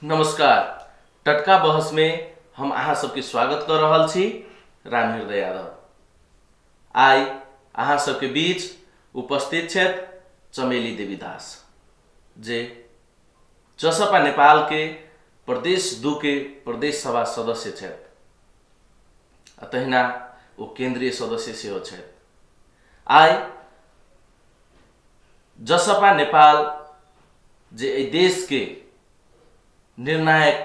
नमस्कार। टटका बहस में हम अहाँ सबके स्वागत कर रहल छी। राम हृदय यादव। आई अहाँ सबके बीच उपस्थित छथि चमेली देवी दास, जे जसपा नेपाल के प्रदेश 2 के प्रदेश सभा सदस्य छथि। तहिना वो केंद्रीय सदस्य सेहो छथि। आई जसपा नेपाल जे एहि देश के निर्णायक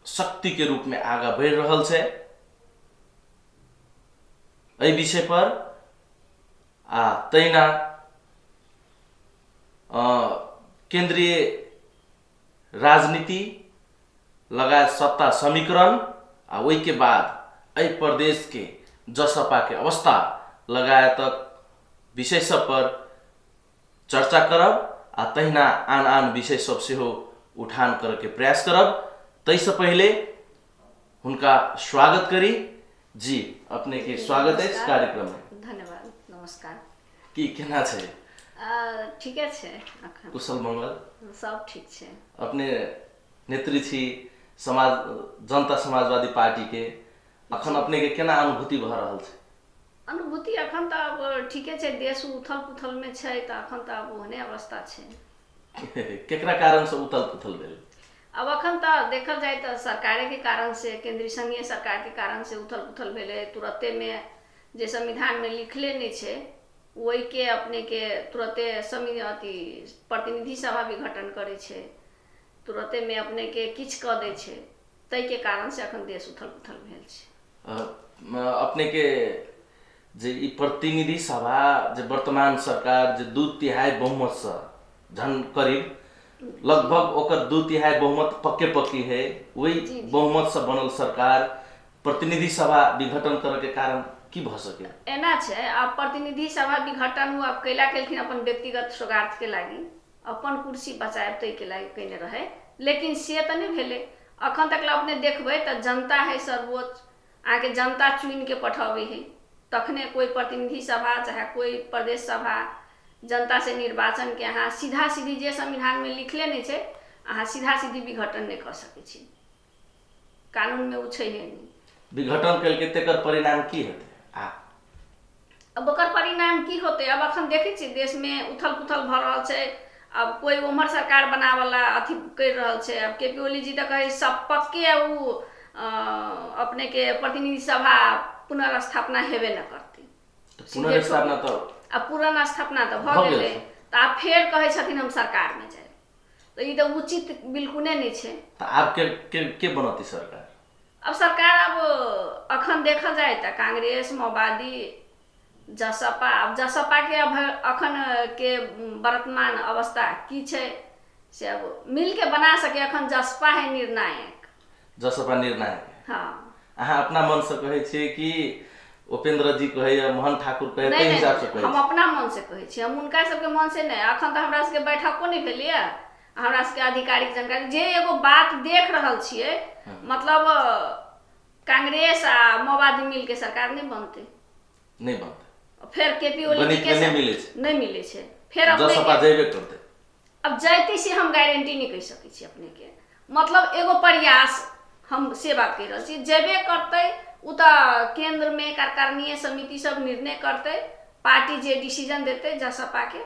शक्ति के रूप में आगा बढ़ रहल छै, एहि विषय पर तहिना केंद्रीय राजनीति लगायत सत्ता समीकरण वही के बाद एहि प्रदेश के जसपा के अवस्था लगायतक विषय सब पर चर्चा करब तहिना आन आन विषय सब सेहो उठान करके प्रयास करब। तैसे पहले उनका स्वागत करी। जी अपने के स्वागत है इस कार्यक्रम में। धन्यवाद। नमस्कार। की केना छै? ठीके छै। अखन कुशल मंगल सब ठीक छै। अपने नेत्री छी समाज जनता समाजवादी पार्टी के। अखन अपने के केना अनुभूति भ रहल छै? अनुभूति अखन त अब ठीके छै। देश उथल पुथल में छै त अखन त अब ओहने अवस्था छै। केकरा कारण से उथल पुथल भेल? अब अखन त देखल जाए त सरकारे के कारण से, केंद्रीय संघीय सरकार के कारण से उथल पुथल भेले। तुरते में जे संविधान में लिखले नहीं छै वही के अपने के तुरते प्रतिनिधि सभा भी गठन करे छै, तुरते में अपने के किछ क दे छै। तै के कारण से अखन देश उथल पुथल भेल छै। अपने के जे ई प्रतिनिधि सभा जे वर्तमान सरकार जे 2/3 बहुमत से झन करीब लगभग ओकर 2/3 बहुमत पक्की है, वही बहुमत से बनल सरकार प्रतिनिधि सभा विघटन करे के कारण की भ सके? एना छै। अब प्रतिनिधि सभा विघटन हुआ कैला केलखिन अपन व्यक्तिगत स्वार्थ के लागी, अपन कुर्सी बचाएब तै के लागी कइने रहे, लेकिन से त नहीं भेले। अखन तक अपने देखबे त जनता है सर्वोच्च, आके जनता चुन के पठावे है, तखने कोई प्रतिनिधि सभा चाहे कोई प्रदेश सभा जनता से निर्वाचन के अहाँ सीधा सीधी जे संविधान में लिखले नहीं छै अहाँ सीधा सीधी विघटन नहीं कर सके छी। कानून में उ छै नहीं। विघटन कल के तेकर परिणाम की हेतै? अब ओकर परिणाम की होते? अब अखन देखे छी देश में उथल पुथल भ रहल छै। अब कोई उम्र सरकार बनावला अथी कर रहल छै। अब केपी ओली जी त कहे सब पक्के उ अपने के प्रतिनिधि सभा पुनर्स्थापना हेबे न करते। पुनर्स्थापना तो अब पुराना स्थापना तो भ गेले त आप फेर कहे छथिन हम सरकार में जाए, तो ये तो उचित बिल्कुल नहीं छै। त आप के बनती सरकार? अब सरकार अब अखन देखल जाए त कांग्रेस, माओवादी, जसपा। अब जसपा के अब अखन के वर्तमान अवस्था की छै से अब मिल के बना सके। अखन जसपा है निर्णायक। जसपा निर्णायक? हाँ। अहाँ अपना मन से कहे छे कि उपेंद्र जी कहे या मोहन ठाकुर कहे ते हिसाब से कहे? हम अपना मन से कहे छी, हम उनका सबके मन से नहीं। अखन तो हमरा सबके बैठको नहीं भेलिए, हमरा सबके आधिकारिक जानकारी जे एगो बात देख रहल छिए, मतलब कांग्रेस आ माओवादी मिल के सरकार नहीं बनते। नहीं बनते। फिर केपी ओली जी के नहीं मिले छे। फिर अपने जसपा जेबे करते। अब जाइती से हम गारंटी नहीं कह सके छी अपने के, मतलब एगो प्रयास हम से बात कह रहल छी। जेबे करते उ त केंद्र में कार्यकारिणी समिति सब निर्णय करते, पार्टी जे डिसीजन देते जसपा के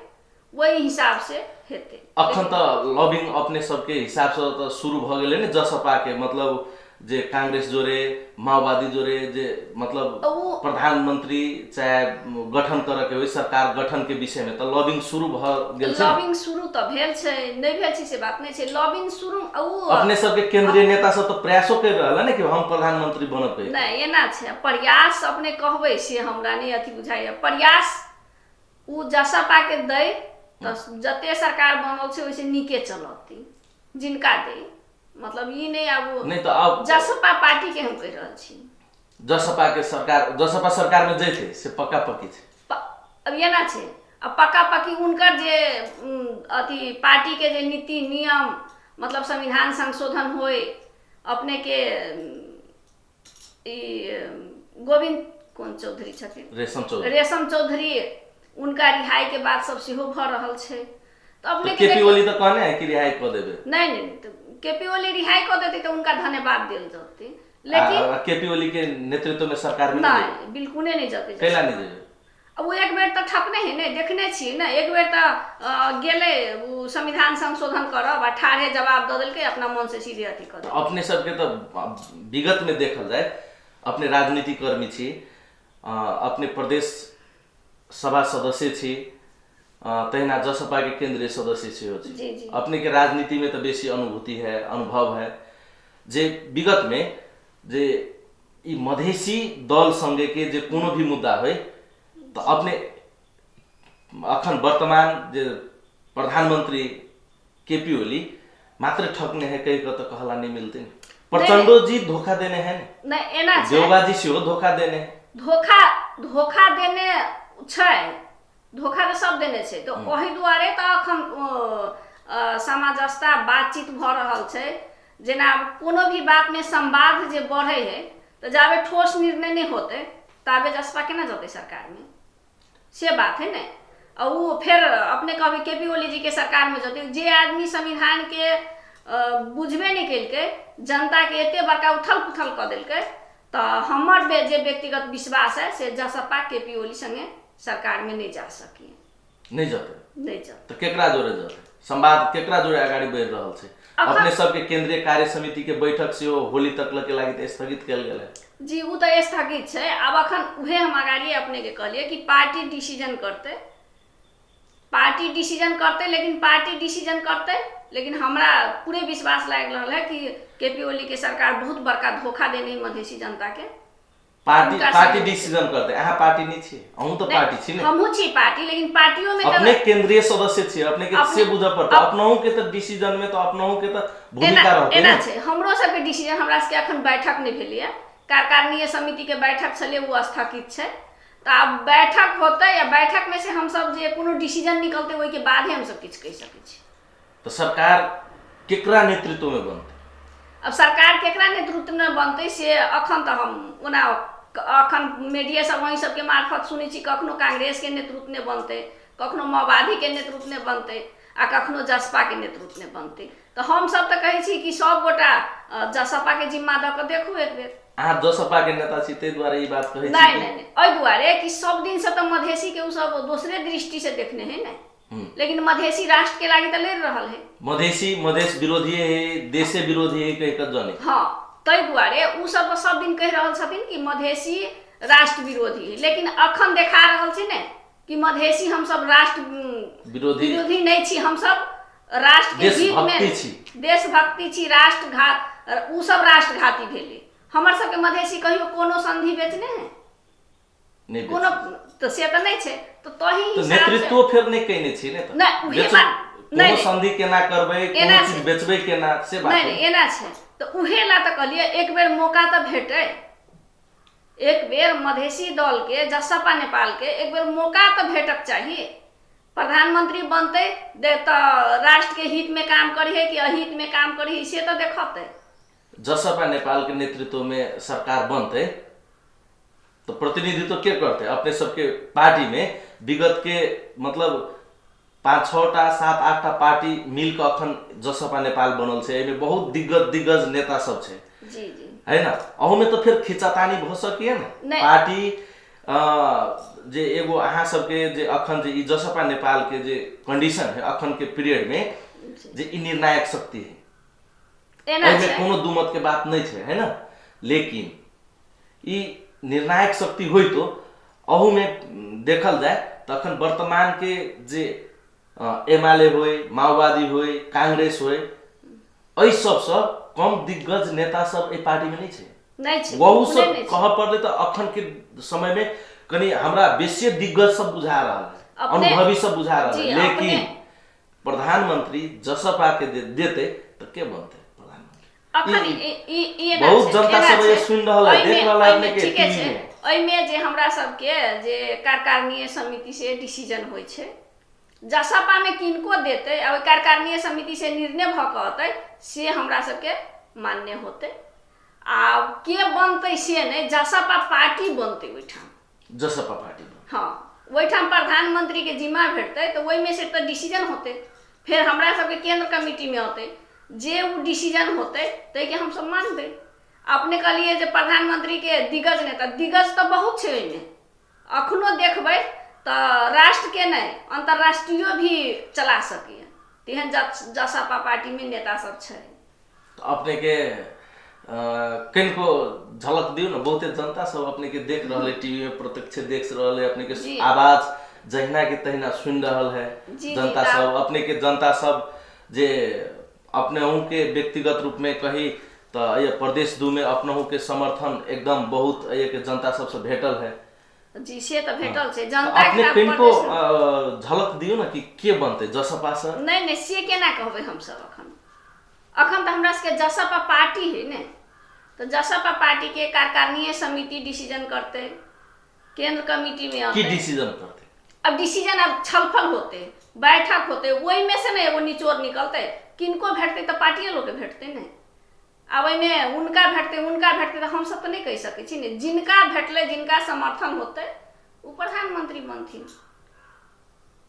वही हिसाब से हेते। अखन त लॉबिंग अपने सबके हिसाब से तो शुरू भ गेले ने जसपा के, मतलब जे कांग्रेस जोरे माओवादी जोरे जे मतलब प्रधानमंत्री चाहे गठन करे के होय सरकार गठन के विषय में तो लॉबिंग शुरू भ गेल छै। लॉबिंग शुरू तो भेल छै, नहीं भेल छै से बात नहीं छै। लॉबिंग शुरू अपने सबके केंद्रीय नेता सब तो प्रयासो कर रहल है कि हम प्रधानमंत्री बनब। नहीं एना छै प्रयास अपने कहबे से हमरा नहीं अथी बुझाइए। प्रयास उ जसपा के दे त जते सरकार बनल छै वैसे नीके चलती जिनका दे, मतलब ये नहीं। अब नहीं तो अब जसपा पार्टी के हम कह रहल छी। जसपा के सरकार, जसपा सरकार में जैते से पक्का पक्की छै। अब ये ना छै अब पक्का पक्की उनकर जे अथी पार्टी के जे नीति नियम, मतलब संविधान संशोधन होए, अपने के गोविंद कौन चौधरी छथिन, रेशम चौधरी उनका रिहाई के बाद सब सेहो भ रहल छै। तो अपने केपी ओली तो कहने है कि रिहाई कर देबे। नहीं नहीं, तो केपी ओली रिहाई कर देती तो उनका धन्यवाद दिल जाती, लेकिन केपी ओली के नेतृत्व में सरकार में नहीं बिल्कुल नहीं जाते। कैला नहीं जाए? अब वो एक बेर तो ठकने है ने, देखने छी ना, एक बेर तो गेले वो संविधान संशोधन करब आ ठाढ़े जवाब दे देलकै, अपना मन से सीधे अथी कर। अपने सबके तो विगत में देखल जाए, अपने राजनीतिक कर्मी छी, अपने प्रदेश सभा सदस्य छी, तहिना जसपा के केंद्रीय सदस्य छी हो छी। अपने के राजनीति में तो बेसी अनुभूति है, अनुभव है, जे विगत में जे ई मधेसी दल संगे के जे कोनो भी मुद्दा हो तो अपने अखन वर्तमान जे प्रधानमंत्री केपी ओली मात्र ठगने है कहीं तो कहला नहीं मिलते। प्रचंडो जी धोखा देने हैं नहीं, एना देवगा जी से धोखा देने, धोखा देने छै, धोखा तो सब देने छै। तो वही दुआरे तो अखन सामंजस्य बातचीत भ रहल छै, जेना कोनो भी बात में संवाद जे बढ़े है तो जाबे ठोस निर्णय नहीं होते ताबे जसपा केना जते सरकार में, से बात है ना। और वो फिर अपने कभी केपी ओली जी के सरकार में जते जे आदमी संविधान के बुझबे नहीं केलकै, जनता के एते बड़का उथल पुथल कर देलकै, तो हमर जे व्यक्तिगत विश्वास है से जसपा केपी ओली संगे सरकार में नहीं जा सकी, नहीं जाते। तो केकरा जोड़े जाते संवाद, केकरा जोड़े आगाड़ी बढ़ रहल छै? अपने सबके केंद्रीय कार्य समिति के बैठक से होली तक के लागि स्थगित कल गेल है जी, वो तो स्थगित है। अब अखन उहे हम आगाड़ी अपने के कहलिए कि पार्टी डिसीजन करते, लेकिन पार्टी डिसीजन करते, लेकिन हमरा पूरे विश्वास लाग रहा है कि केपी ओली के सरकार बहुत बड़का धोखा देने मधेसी जनता के। पार्टी डिसीजन करते, अहाँ पार्टी नहीं छी, अहूँ तो पार्टी छी ने। हमहू छी पार्टी, लेकिन पार्टियों में अपने केंद्रीय सदस्य छी, अपने के से बुझ पड़ता, अपनहु के तो डिसीजन में तो अपनहु के तो भूमिका रहते एना छै। हमरो सब के डिसीजन, हमरा सबके अखन बैठक नहीं भेलिए, कार्यकारिणी समिति के बैठक चले वो स्थगित छै। तो अब बैठक होते या बैठक में से हम सब जे कोनो डिसीजन निकलते वही के बाद ही हम सब कुछ कह सकै छी। तो सरकार केकरा नेतृत्व में बनते? अब सरकार केकरा नेतृत्व में बनते से अखन तो हम ओना अखन मीडिया सब वही सबके मार्फत सुनै छी, कखनो कांग्रेस के नेतृत्व में बनते, कखनो माओवादी के नेतृत्व में बनते, आ कखनो जसपा के नेतृत्व में बनते। तो हम सब तो कहे छी कि सब गोटा जसपा के जिम्मा द के देखू एक बेर। अहाँ जसपा के नेता छी ते द्वारे ई बात कहै छी? नहीं, ओइ दुआरे कि सब दिन से तो मधेसी के उ सब दूसरे दृष्टि से देखने हैं ना, लेकिन मधेसी राष्ट्र के लागे तो ले रहल है। मधेश विरोधी है, देशे विरोधी है कह के जाने। हाँ, तै दुआरे उ सब दिन कह रहल छथिन कि मधेसी राष्ट्र विरोधी है, लेकिन अखन देखा रहल छी ने कि मधेसी हम सब राष्ट्र विरोधी नहीं छी, हम सब राष्ट्र के हित में देशभक्ति छी, राष्ट्रघात उ सब राष्ट्रघाती भेले। हमर सबके मधेसी कहियो कोनो संधि बेचने है नहीं, कोनो तो से तो नहीं छे। तो तही तो नेतृत्व फिर नहीं कहने छी ने, तो नहीं उहे बात नहीं, संधि केना करबै, कोनो चीज बेचबै केना, से बात नहीं एना छे। तो उहे ला तो कहलिए एक बेर मौका तो भेटे, एक बेर मधेसी दल के जसपा नेपाल के एक बेर मौका तो भेटक चाहिए। प्रधानमंत्री बनते तो राष्ट्र के हित में काम करी है कि अहित में काम करी है, से तो देखते। जसपा नेपाल के नेतृत्व में सरकार बनते तो प्रतिनिधित्व के करते? अपने सबके पार्टी में विगत के मतलब 5-6टा 7-8टा पार्टी मिल के अखन जसपा नेपाल बनल छे, एमे बहुत दिग्गज नेता सब छे जी है ना। अहू में तो फिर खिंचातानी भ सकिए ना पार्टी जे एगो अहाँ सबके जे अखन जे जसपा नेपाल के जे कंडीशन है अखन के पीरियड में जे ई निर्णायक शक्ति है, एमे कोनो दुमत के बात नहीं है, है ना। लेकिन ई निर्णायक शक्ति होई तो अहू में देखल जाए तो अखन वर्तमान के जे एमाले होए, माओवादी होए, कांग्रेस होए, एहि सबसे कम दिग्गज नेता सब ए पार्टी में नहीं छे। वहू सब कह पड़े तो अखन के समय में कनी हमरा बेसी दिग्गज सब बुझा रहा है, अनुभवी सब बुझा रहा है। लेकिन प्रधानमंत्री जसपा के देते तो के बनते प्रधानमंत्री? बहुत जनता सब ये सुन रहल है, देख रहल है अपने के टीवी में। ओइमे जे हमरा सबके जे कार्यकारिणी समिति से डिसीजन होय छे, जसपा में किनको देते और कार्यकारिणी समिति से निर्णय भकते से हमरा सबके मान्य होते। आ के बनते से नहीं, जसपा पार्टी बनते ओइठाम, जसपा पार्टी। हाँ, ओइठाम प्रधानमंत्री के जिम्मा भेटते तो ओइ में से तो डिसीजन होते, फिर हमरा सबके केंद्र कमेटी में होते, जे वो डिसीजन होते ताहि के हम सब मानबै। अपने कहलिए जे प्रधानमंत्री के दिग्गज नेता, दिग्गज तो बहुत छे ओहिमे, अखनो देखबै तो राष्ट्र के नहीं अंतर्राष्ट्रीय भी चला सके तेहन जसपा पार्टी में नेता सब छे। तो अपने के किनको झलक दियो ना, बहुते जनता सब अपने के देख रहे टीवी में प्रत्यक्ष देख रहे, अपने के आवाज जहिना के तहिना सुन रहल है जनता सब। अपने के जनता सब जे अपने उनके व्यक्तिगत रूप में कही तो ये प्रदेश दू में अपनहु के समर्थन एकदम बहुत ये के जनता सब से भेटल है। जी से तो भेटल छे जनता के। अपने किनको झलक दियो ना कि के बनते जसपा से? नहीं से केना कहबै हम सब अखन तो हमरा सबके जसपा पार्टी है ने, तो जसपा पार्टी के कार्यकारिणी समिति डिसीजन करते, केंद्र कमेटी में की डिसीजन करते। अब डिसीजन अब छलफल होते, बैठक होते, वही में से ना एगो निचोड़ निकलते, किनको भेटते तो पार्टिये लोग के भेटते नहीं। अब में उनका भेटते तो हम सब तो नहीं कह सके छी ने, जिनका भेटले जिनका समर्थन होते वो प्रधानमंत्री बनथिन,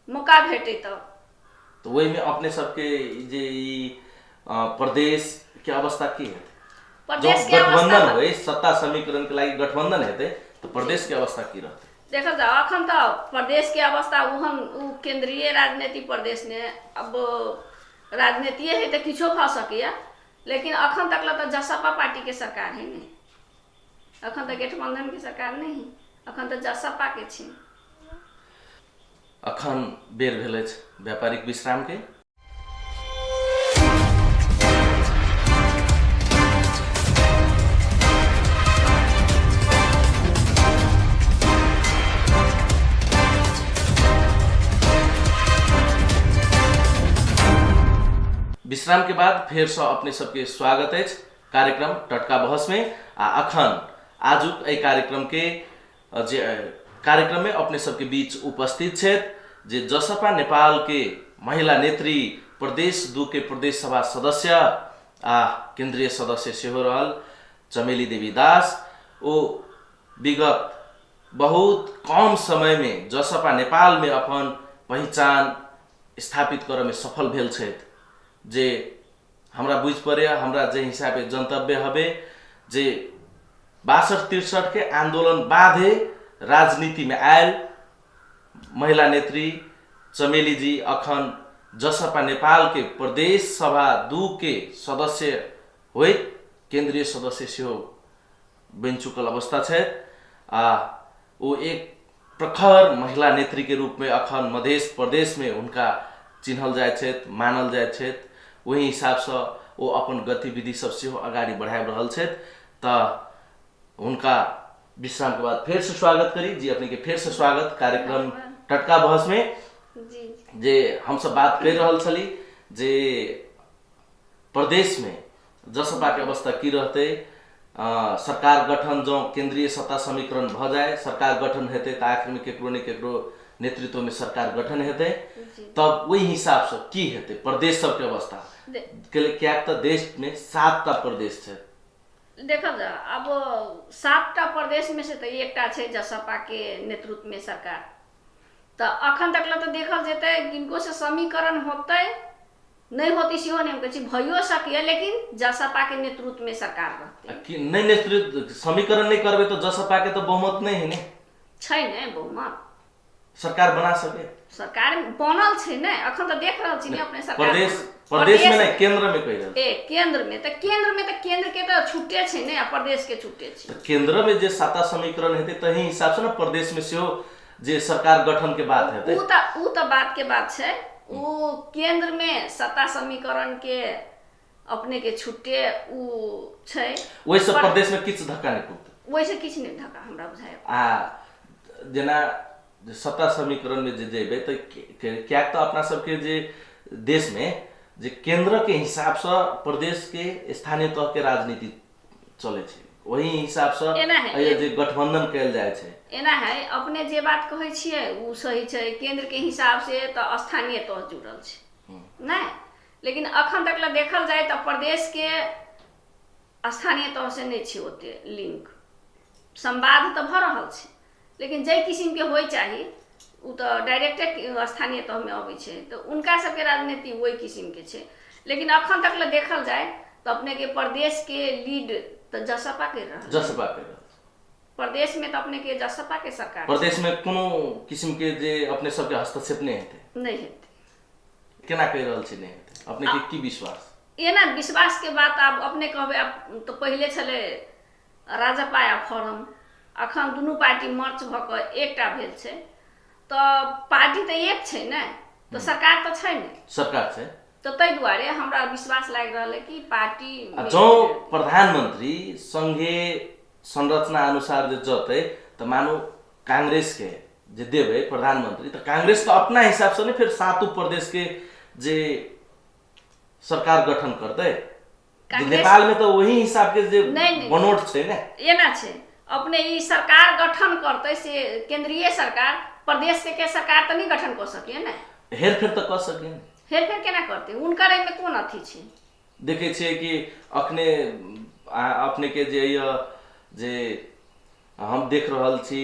मौका भेटे तो वही में अपने सबके जे प्रदेश के अवस्था की है? प्रदेश के गठबंधन हो सत्ता समीकरण के लिए गठबंधन हेते तो प्रदेश के अवस्था की रहते? देखल जाओ अखन तो प्रदेश के अवस्था उहन केंद्रीय राजनीति प्रदेश ने, अब राजनीति है तो किछो भ सके, लेकिन अखन तक तो जसपा पार्टी के सरकार है नहीं, अखन तो गठबंधन की सरकार नहीं, अखन तो जसपा के छी। अखन बेर भेल व्यापारिक विश्राम के। विश्राम के बाद फिर से अपने सबके स्वागत है कार्यक्रम टटका बहस में। अखन आजुक ए कार्यक्रम के जे कार्यक्रम में अपने सबके बीच उपस्थित छे जे जसपा नेपाल के महिला नेत्री, प्रदेश 2 के प्रदेश सभा सदस्य आ केंद्रीय सदस्य सेहो रहल चमेली देवी दास। ओ विगत बहुत कम समय में जसपा नेपाल में अपन पहचान स्थापित करे में सफल भेल छे। जे हमरा बुझ पड़े, हमरा जे हिसाबे जनतव्य हबे जे 62-63 के आंदोलन बाधे राजनीति में आयल महिला नेत्री चमेली जी अखन जसपा नेपाल के प्रदेश सभा 2 के सदस्य होइत केंद्रीय सदस्य सेहो बन चुकल अवस्था है। वो एक प्रखर महिला नेत्री के रूप में अखन मध्य प्रदेश में उनका चिन्हल जाए, मानल जाए। वही हिसाब से वो अपन गतिविधि सब सेहो अगाडि बढ़ाए रहल छे। तो उनका विश्राम के बाद फिर से स्वागत करी जी, अपने के फिर से स्वागत कार्यक्रम टटका बहस में। जी जे हम सब बात कर रहल छली जे प्रदेश में जसपा के अवस्था की रहते, सरकार गठन जो केंद्रीय सत्ता समीकरण भ जाए, सरकार गठन हेते तो आखिर में केकरो ने केकरो नेतृत्व में सरकार गठन हेते, तब वही हिसाब से की हेते प्रदेश सब के अवस्था। क्या तो देश में 7टा प्रदेश है। देखल जा अब 7टा प्रदेश में से तो एकटा छे जसपा के नेतृत्व में सरकार, तो अखन तक तो देखल जेते किनको से समीकरण होते नहीं होती सेहो नहीं कहै छी भयो सके, लेकिन जसपा के नेतृत्व में सरकार रहते। नहीं नेतृत्व समीकरण नहीं करबे तो जसपा के तो बहुमत नहीं है ने, छै ने बहुमत सरकार बना सके। सरकार बनल छे ने, अखन तो देख रहल छी ने अपने सरकार प्रदेश में नहीं केंद्र में कह रहल। केंद्र में तो केंद्र के तो छुट्टे छे ने, प्रदेश के छुट्टे छे। तो केंद्र में जे सत्ता समीकरण हेते तही हिसाब से ना प्रदेश में सेहो जे सरकार गठन के बात हेते। उ तो बात के बात छे, उ केंद्र में सत्ता समीकरण के अपने के छुट्टे उ छे, वैसे प्रदेश में किछ धक्का नहीं पड़ते, वैसे किछ नहीं धक्का हमरा बुझाय। जेना सत्ता समीकरण में जे जेबे तो क्या तो अपना सबके जे देश में जे केंद्र के हिसाब से प्रदेश के स्थानीय तह के राजनीति चले छे, वही हिसाब से जे गठबंधन कैल जाए छे। एना है अपने जे बात कहै छियै उ सही छे, केंद्र के हिसाब से तो स्थानीय तह जुड़ल छे नै, लेकिन अखन तक ला देखल जाए तो प्रदेश के स्थानीय तह से नहीं छे ओते लिंक, संवाद तो भ रहल छे, लेकिन जै किस्म के होय चाहिए उ तो डायरेक्ट स्थानीय तह में आबै छे, तो उनका सबके राजनीति वही किस्म के छे। लेकिन अखन तक ले देखल जाए तो अपने के प्रदेश के लीड तो जसपा के रहा जसपा के प्रदेश में तो अपने के जसपा के सरकार प्रदेश में कोनो किस्म के जे अपने सबके हस्तक्षेप नहीं हेते नहीं हेते केना कह रहल छी नहीं हेते अपने के की विश्वास एना विश्वास के बात आप अपने कहबे आप तो पहले छले राजपा आ फोरम अखन दुनू पार्टी मर्च भ क एकटा भेल छै तो पार्टी तो एक छै ने तो सरकार तो छै ने सरकार छै तो तै दुआरे हमरा विश्वास लागि रहल है कि पार्टी जो प्रधानमंत्री संघीय संरचना अनुसार जे जते तो मानो कांग्रेस के जे देवे प्रधानमंत्री तो कांग्रेस तो अपना हिसाब से नहीं फिर सातों प्रदेश के जे सरकार गठन करते नेपाल में तो वही हिसाब के जे बनोट छै ने एना छै अपने ई सरकार गठन करते से केंद्रीय सरकार प्रदेश के सरकार तो नहीं गठन कर सके ना हेरफेर तो कर सके हेरफेर केना करते उनकर एमे कोन अथी छै देखे छिए कि अखने अपने के जे हम देख रहल छी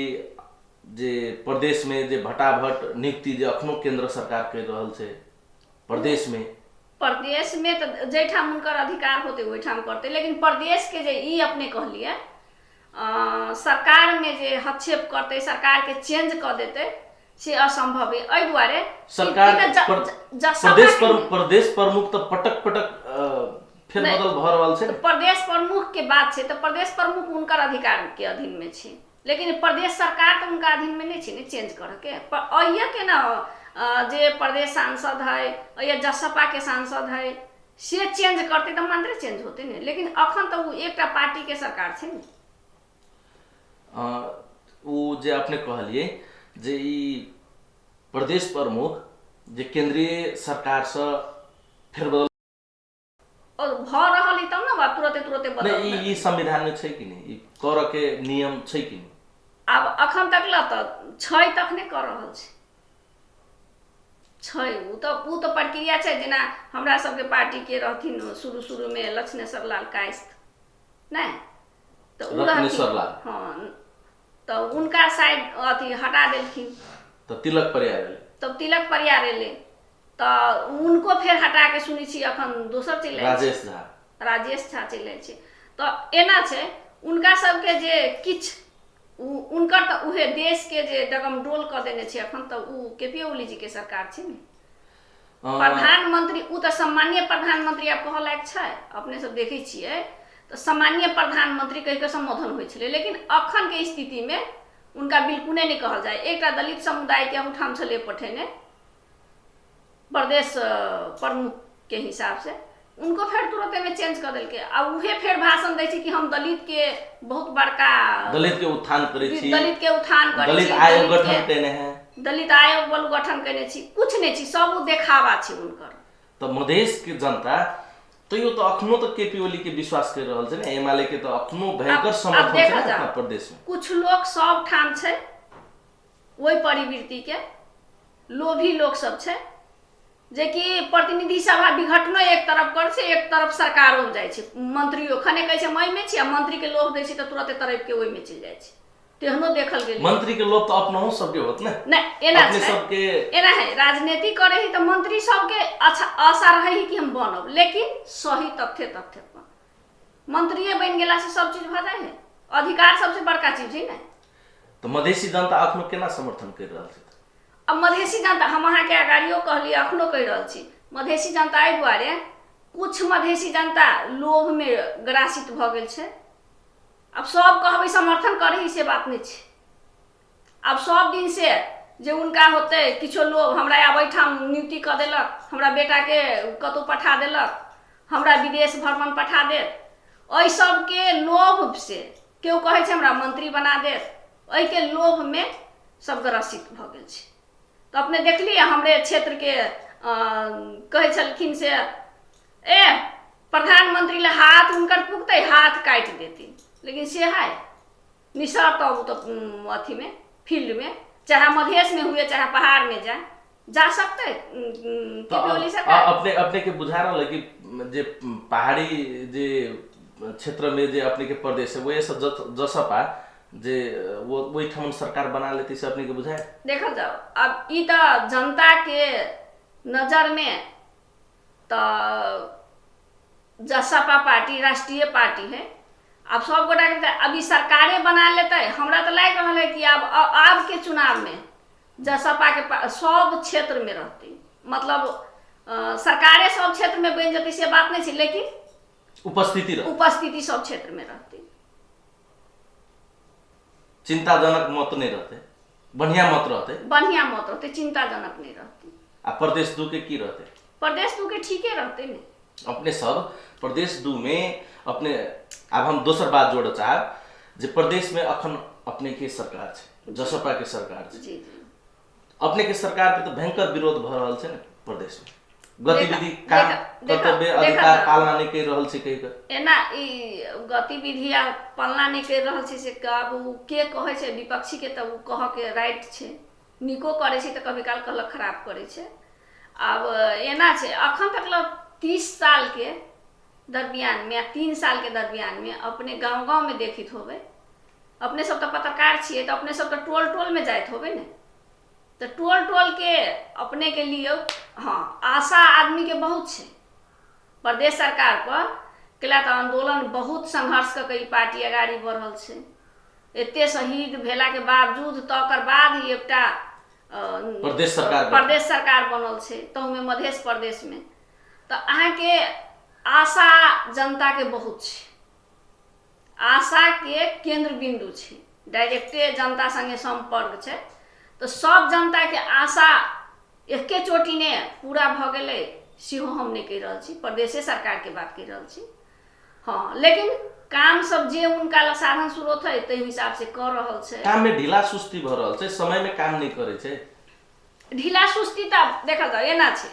जे प्रदेश में जे भटाभट नियुक्ति जे अखनो केंद्र सरकार कर रहल छै प्रदेश में तो जैठाम उनकर अधिकार होते वहीठाम करते लेकिन प्रदेश के जे ई अपने कहलिए सरकार में जे हस्तक्षेप करते सरकार के चेंज कर देते से असंभव है एहि दुआरे सरकार प्रदेश प्रमुख तो पटक फेर बदल भ रहल छै प्रदेश प्रमुख के बात छै तो प्रदेश प्रमुख उनकर अधिकार के अधीन में छै लेकिन प्रदेश सरकार तो उनका अधीन में नहीं छै ने चेंज करे के अइया के ना जे प्रदेश सांसद है या जसपा के सांसद है से चेंज करते तो मंत्री चेंज होते ने लेकिन अखन तो वो एकटा पार्टी के सरकार छै ने वो जे अपने कहलिए जे ई प्रदेश प्रमुख जे केंद्रीय सरकार से फेरबदल और भ रहल है तब ना तुरते बदल नहीं ई संविधान में छै कि नहीं ई कर के नियम छै कि नहीं अब अखन तक ल त छै तक नहीं कर रहल छै उ तो प्रक्रिया छै जेना हमरा सबके पार्टी के रहथिन शुरू में लक्ष्मणेश्वर लाल कायस्थ नै तो लक्ष्मणेश्वर लाल हां तो उनका साइड अथी हटा देलखिन तो तिलक परियार ले तो उनको फिर हटा के सुनी छी अखन दोसर चले राजेश झा चले छै तो एना छै उनका सबके जे किछ उनकर तो उहे देश के जे डगमडोल कर देने छै अखन तो उ केपी ओली जी के सरकार छै ने प्रधानमंत्री उ तो सामान्य प्रधानमंत्री आप कह लायक छै अपने सब देखे छियै तो सामान्य प्रधानमंत्री कह के संबोधन होइ छले लेकिन अखन के स्थिति में उनका बिल्कुल नहीं कहल जाए एकटा दलित समुदाय के उठाम छले पठेने प्रदेश प्रमुख के हिसाब से उनको फिर तुरंत में चेंज कर देलके आ उहे फिर भाषण दै छी कि हम दलित के बहुत बड़का दलित के उत्थान करे छी दलित आयोग गठन केने हैं दलित आयोग बल गठन केने छी कुछ नहीं छी सब देखावा छी उनकर तो मधेश के जनता तो यो तो अखनो तो केपी ओली के विश्वास कर रहल छै ने एमएलए के तो अखनो भयंकर समर्थन छै अपना प्रदेश में कुछ लोग सब ठाम छै ओई परिवृत्ति के लोभी लोग सब छै जे कि प्रतिनिधि सभा विघटनो एक तरफ कर छै एक तरफ सरकारो में जाय छै मंत्रियो खने कहै छै मई में छी आ मंत्री के लोभ दै छै त तुरंत तरफ के ओई में चल जाय छै तेहनो देखल गेल मंत्री के लोभ तो अपनो सबके होत ने नहीं एना अपने सबके एना है राजनीति करे ही तो मंत्री सबके अच्छा आशा रहे ही कि हम बनब लेकिन सही तथ्य पर मंत्रीए बन गेला से सब चीज भ जाय है अधिकार सबसे बड़का चीज है ना तो मधेसी जनता अखनो केना समर्थन कर रहल छै अब मधेसी जनता हम अहाँ के अगाड़ियो कहलिए अखनो कह रहल छी मधेसी जनता एहि दुआरे कुछ मधेसी जनता लोभ में ग्रासित भ गेल छै अब सब कहबै समर्थन करे ही से बात नहीं छै अब सब दिन से जे उनका होते किछो लोग हमरा बैठाम नियुक्ति कर देलक हमरा बेटा के कतौ पठा देलक हमरा विदेश भ्रमण पठा देत ओइ सब के लोभ से केओ कहे छै हमरा मंत्री बना देत ओइ के लोभ में सब ग्रसित भ गेल छै तो अपने देखलिए हमरे क्षेत्र के कहे छलखिन से ए प्रधानमंत्री ले हाथ उनकर पुगते हाथ काट देती लेकिन से है निशर्त तो अथी में फील्ड में चाहे मधेश में हुए चाहे पहाड़ में जा सकते अपने के बुझा रहा कि जे पहाड़ी जे क्षेत्र में जे अपने के प्रदेश है वो ये सब जसपा जे वो वही ठमन सरकार बना लेती से अपने के बुझाए देखल जाओ अब ई तो जनता के नजर में जसपा पार्टी राष्ट्रीय पार्टी है। अब सब गोटा के अभी सरकारे बना लेते। हमरा तो लग रहा है कि अब के चुनाव में जसपा के सब क्षेत्र में रहती, मतलब सरकारे सब क्षेत्र में बन जाती से बात नहीं थी, लेकिन उपस्थिति सब क्षेत्र में रहती। चिंताजनक मत नहीं रहते, बढ़िया मत रहते, चिंताजनक नहीं रहती। आ प्रदेश 2 के की रहते? प्रदेश 2 के ठीके रहते ने अपने सब प्रदेश 2 में अपने। अब हम दोसर बात जोड़ चाहब जे प्रदेश में अखन अपने के सरकार है, जसपा के सरकार है। जी अपने के सरकार के तो भयंकर विरोध भ रहल है प्रदेश में। गतिविधि काम कर्तव्य अधिकार पालना नहीं कर रहल कही के एना ई गतिविधि आ पालना नहीं कर रहल से अब के कहे छे विपक्षी के, तब कह के राइट छे। निको करे छे त कभी काल कहलक खराब करे छे। अब एना छे अखन तक 30 साल के दरमियान में, 3 साल के दरमियान में अपने गांव में देखित होबे। अपने सब तो पत्रकार छिए तो अपने सब तो टोल में जाइत होबे ने, तो टोल के अपने के लिए हाँ आशा आदमी के बहुत है प्रदेश सरकार पर। कैला तो आंदोलन बहुत संघर्ष के कई पार्टी आगाड़ी बढ़ रहल छे। एते शहीद भेला के बावजूद तकर बाद ही एकटा प्रदेश सरकार बनल छे, तो में मध्य प्रदेश में। तो अहाँ के आशा जनता के बहुत छे, आशा के केंद्र बिंदु छे, डायरेक्टे जनता संगे संपर्क छे। तो सब जनता के आशा एके चोटी ने पूरा भ गेले सेहो हम नहीं कह रहल छी, प्रदेशे सरकार के बात कह रहल छी। हाँ, लेकिन काम सब जे उनका साधन स्रोत है ते हिसाब से कर रहल छे। काम में ढीला सुस्ती भ रहल छे, समय में काम नहीं करे छे। ढीला सुस्ती त देखल जाए एना छे,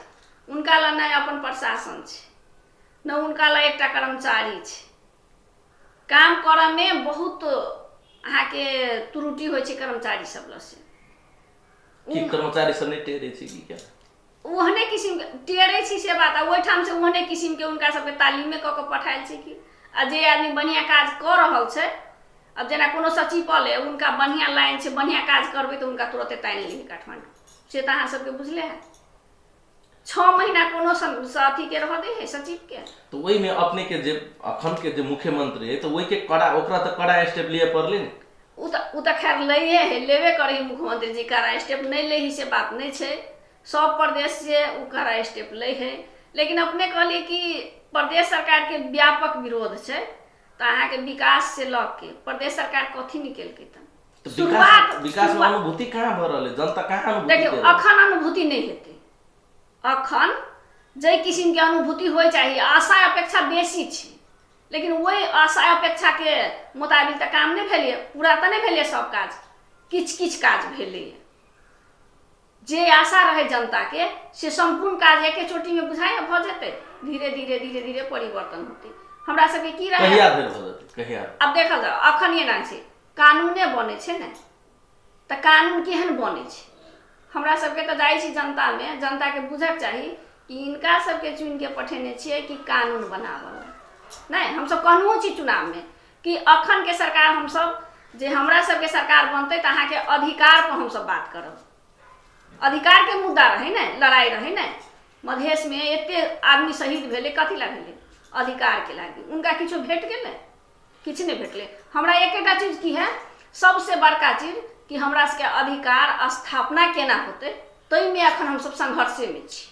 उनका ला न अपन प्रशासन छे, न उनका ला एकटा कर्मचारी छे। काम करे में बहुत अहाँ के त्रुटि होय छे कर्मचारी सब ल से। कि कर्मचारी सब नहीं टेरे छी कि क्या? ओहने किस्म के टेरे छी से बात। ओहि ठाम से ओहने किस्म के उनका सबके तालीमे क के पठायल छै कि आ जे आदमी बढ़िया काज कर रहल छै। अब जना कोनो सचिव ले उनका बढ़िया लाइन छै, बढ़िया काज करबे तो उनका तुरंते ताइन लेही काठमांडू से। तो अहाँ सबके बुझले है 6 महीना कोनो साथी के रह दे है सचिव के। तो वही में अपने के जे अखन के जे मुख्यमंत्री है तो वही के कड़ा ओकरा तो कड़ा स्टेप लिए पड़ले ने। उ त खैर लइए है, लेवे करे मुख्यमंत्री जी कड़ा स्टेप नहीं ले ही से बात नहीं छे। सब प्रदेश से उ कड़ा स्टेप ले है, लेकिन अपने कहलिए कि प्रदेश सरकार के व्यापक विरोध छे। तो अहाँ के विकास से लग के प्रदेश सरकार कथी निकल के तो विकास में अनुभूति कहाँ भ रहल है? जनता कहाँ अनुभूति? देखियो अखन अनुभूति नहीं हेते। अखन जे किस्म के अनुभूति होय चाहिए, आशा अपेक्षा बेसी छे, लेकिन वही आशा अपेक्षा के मुताबिक तो काम नहीं भेलिए, पूरा तो नहीं भेलिए सब काज, किछ काज भेलिए। जे आशा रहे जनता के से संपूर्ण काज एके चोटी में बुझाए भ जेते। धीरे धीरे परिवर्तन होते। हमरा सबके की रहे कहिया अब देखल जाओ अखन ये ना छे कानूने बने छे ने, तो कानून केहन बने छे। हमरा सबके तो जाई छी जनता में, जनता के बुझक चाहिए कि इनका सबके चुन के पठेने छिए कि कानून बनावल नहीं। हम सब कहनु छी चुनाव में कि अखन के सरकार हम सब जे हमरा सबके सरकार बनते तो अहाँ के अधिकार पर हम सब बात करब। अधिकार के मुद्दा रहे ने, लड़ाई रहे ने। मधेश में एते आदमी शहीद भेले, कथी ला भेले? अधिकार के लागी। उनका किछो भेट गेले? किछ नहीं भेटले। हमरा एकेटा चीज की है सबसे बड़का चीज कि हमरा सबके अधिकार स्थापना केना होते, तई में अखन हम सब संघर्षे में छी।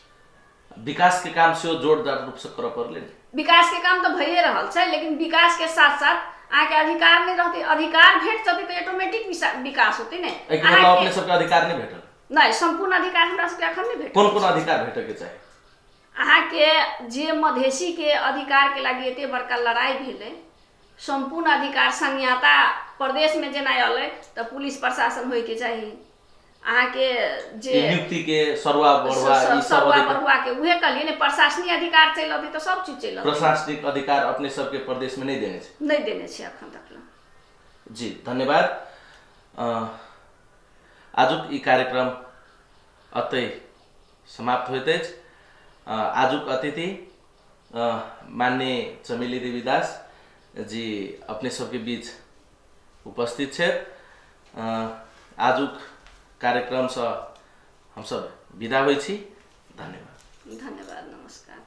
विकास के काम से जोरदार रूप से करऽ पड़ले। विकास के काम तो भइए रहल छै, लेकिन विकास के साथ साथ आके अधिकार नहीं रहते। अधिकार भेट जते तो ऑटोमेटिक विकास होते ने। अपने सबके अधिकार नहीं भेटल नहीं, संपूर्ण अधिकार हमरा सबके अखन नहीं भेटल। कौन अधिकार भेटे के चाही? अहाँ के जे मधेसी के अधिकार के लागी एते बड़का लड़ाई भेले, संपूर्ण अधिकार संज्ञाता प्रदेश में जेना अले तो पुलिस प्रशासन होय के चाहिए। अहाँ के जे नियुक्ति के सरवा बढ़वा के उहे कहलिए ने, प्रशासनिक अधिकार चल अथी तो सब चीज चल। प्रशासनिक अधिकार अपने सबके प्रदेश में नहीं देने छे, नहीं देने छे अखन तक। जी धन्यवाद। आजुक ई कार्यक्रम अतै समाप्त होइत अछि। आजुक अतिथि माननीय चमेली देवी दास जी अपने सबके बीच उपस्थित छथि। आजुक कार्यक्रम से हम सब विदा होइ छी। धन्यवाद। धन्यवाद, नमस्कार।